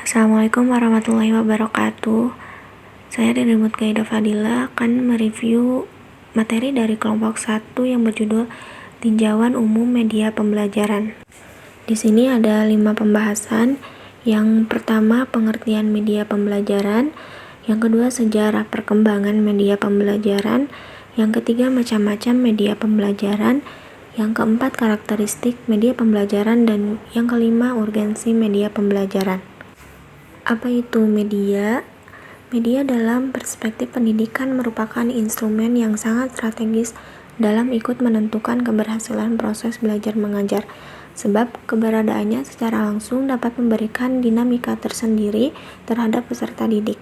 Assalamualaikum warahmatullahi wabarakatuh. Saya dari Mutkaida Fadila akan mereview materi dari kelompok 1 yang berjudul Tinjauan Umum Media Pembelajaran. Di sini ada 5 pembahasan. Yang pertama, pengertian media pembelajaran. Yang kedua, sejarah perkembangan media pembelajaran. Yang ketiga, macam-macam media pembelajaran. Yang keempat, karakteristik media pembelajaran. Dan yang kelima, urgensi media pembelajaran. Apa itu media? Media dalam perspektif pendidikan merupakan instrumen yang sangat strategis dalam ikut menentukan keberhasilan proses belajar mengajar, sebab keberadaannya secara langsung dapat memberikan dinamika tersendiri terhadap peserta didik.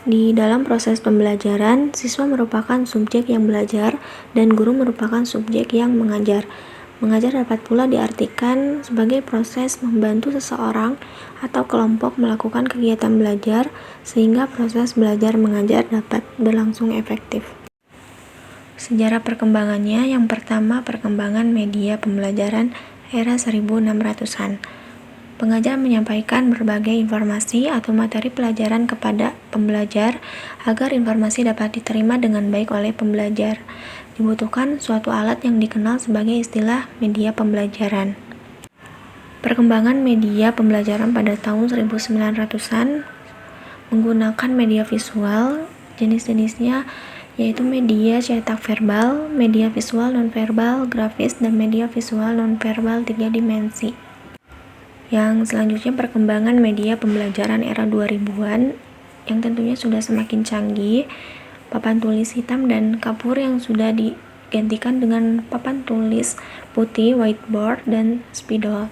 Di dalam proses pembelajaran, siswa merupakan subjek yang belajar dan guru merupakan subjek yang mengajar. Mengajar dapat pula diartikan sebagai proses membantu seseorang atau kelompok melakukan kegiatan belajar sehingga proses belajar mengajar dapat berlangsung efektif. Sejarah perkembangannya, yang pertama, perkembangan media pembelajaran era 1600-an. Pengajar menyampaikan berbagai informasi atau materi pelajaran kepada pembelajar agar informasi dapat diterima dengan baik oleh pembelajar. Dibutuhkan suatu alat yang dikenal sebagai istilah media pembelajaran. Perkembangan media pembelajaran pada tahun 1900-an menggunakan media visual. Jenis-jenisnya yaitu media cetak verbal, media visual nonverbal, grafis, dan media visual nonverbal 3 dimensi. Yang selanjutnya, perkembangan media pembelajaran era 2000-an yang tentunya sudah semakin canggih. Papan tulis hitam dan kapur yang sudah digantikan dengan papan tulis putih, whiteboard, dan spidol.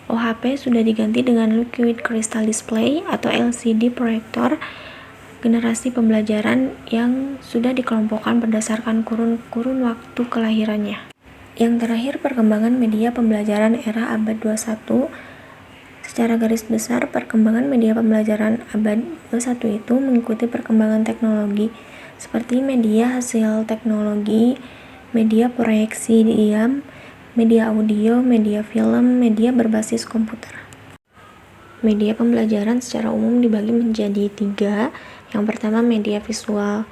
OHP sudah diganti dengan liquid crystal display atau LCD proyektor. Generasi pembelajaran yang sudah dikelompokkan berdasarkan kurun waktu kelahirannya. Yang terakhir, perkembangan media pembelajaran era abad 21. Secara garis besar, perkembangan media pembelajaran abad 21 itu mengikuti perkembangan teknologi seperti media hasil teknologi, media proyeksi diam, media audio, media film, media berbasis komputer. Media pembelajaran secara umum dibagi menjadi 3. Yang pertama, media visual.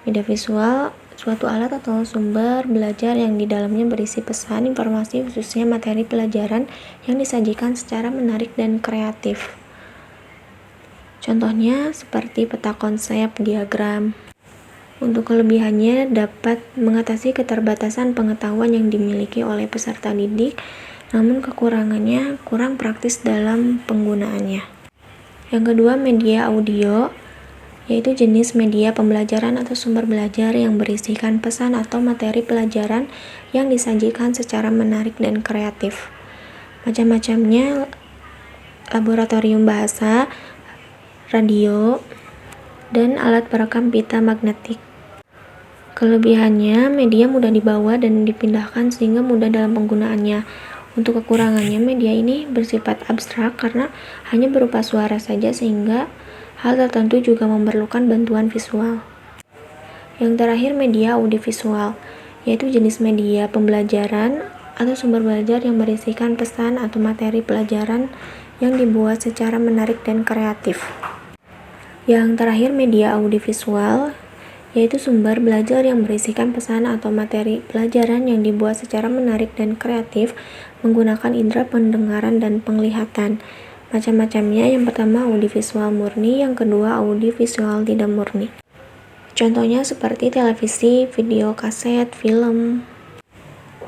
Media visual suatu alat atau sumber belajar yang di dalamnya berisi pesan, informasi, khususnya materi pelajaran yang disajikan secara menarik dan kreatif. Contohnya seperti peta konsep, diagram. Untuk kelebihannya, dapat mengatasi keterbatasan pengetahuan yang dimiliki oleh peserta didik, namun kekurangannya kurang praktis dalam penggunaannya. Yang kedua, media audio, yaitu jenis media pembelajaran atau sumber belajar yang berisikan pesan atau materi pelajaran yang disajikan secara menarik dan kreatif. Macam-macamnya, laboratorium bahasa, radio, dan alat perekam pita magnetik. Kelebihannya, media mudah dibawa dan dipindahkan sehingga mudah dalam penggunaannya. Untuk kekurangannya, media ini bersifat abstrak karena hanya berupa suara saja sehingga hal tertentu juga memerlukan bantuan visual. Yang terakhir, media audiovisual, yaitu jenis media pembelajaran atau sumber belajar yang berisikan pesan atau materi pelajaran yang dibuat secara menarik dan kreatif. Yang terakhir, media audiovisual, yaitu sumber belajar yang berisikan pesan atau materi pelajaran yang dibuat secara menarik dan kreatif menggunakan indera pendengaran dan penglihatan. Macam-macamnya, yang pertama audiovisual murni, yang kedua audiovisual tidak murni. Contohnya seperti televisi, video kaset, film.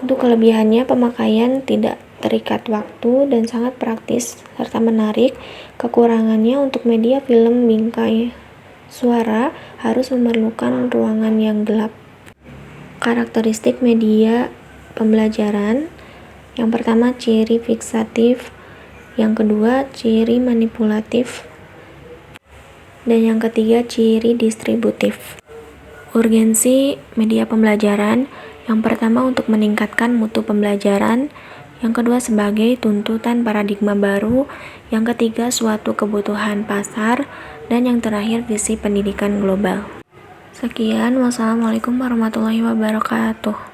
Untuk kelebihannya, pemakaian tidak terikat waktu dan sangat praktis serta menarik. Kekurangannya, untuk media film bingkai suara harus memerlukan ruangan yang gelap. Karakteristik media pembelajaran, yang pertama ciri fiksatif, yang kedua ciri manipulatif, dan yang ketiga ciri distributif. Urgensi media pembelajaran, yang pertama untuk meningkatkan mutu pembelajaran, yang kedua sebagai tuntutan paradigma baru, yang ketiga suatu kebutuhan pasar, dan yang terakhir visi pendidikan global. Sekian, wassalamualaikum warahmatullahi wabarakatuh.